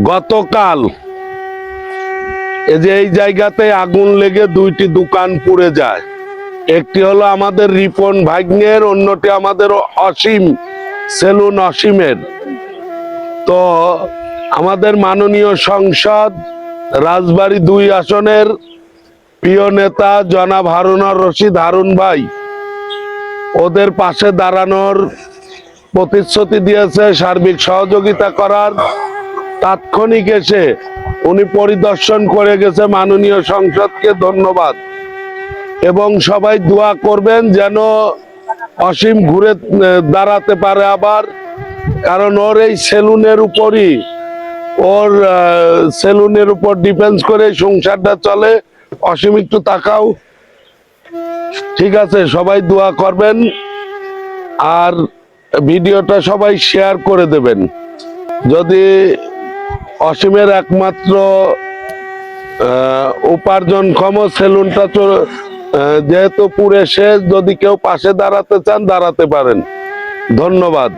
গতকাল এই জায়গাতে আগুন লেগে দুইটি দোকান পুড়ে যায়। একটি হলো আমাদের রিপন ভাগ্নের, অন্যটি আমাদের অসীম সেলুন অসীমের। তো আমাদের মাননীয় সংসদ রাজবাড়ী 2 আসনের প্রিয় নেতা জনাব হারুনুর রশিদ হারুন ভাই ওদের পাশে দাঁড়ানোর প্রতিশ্রুতি দিয়েছে, সার্বিক সহযোগিতা করার। তাৎক্ষণিক এসে উনি পরিদর্শন করে গেছে। মাননীয় সংসদকে ধন্যবাদ। এবং সবাই দোয়া করবেন যেন অসীম ঘুরে দাঁড়াতে পারে আবার, কারণ ওর এই সেলুনের উপরই, ওর সেলুনের উপর ডিফেন্স করে সংসারটা চলে। অসীম একটু তাকাও, ঠিক আছে? সবাই দোয়া করবেন আর ভিডিওটা সবাই শেয়ার করে দেবেন। যদি অসীমের একমাত্র উপার্জনক্ষম সেলুনটা যেহেতু পুরে শেষ, যদি কেউ পাশে দাঁড়াতে চান দাঁড়াতে পারেন। ধন্যবাদ।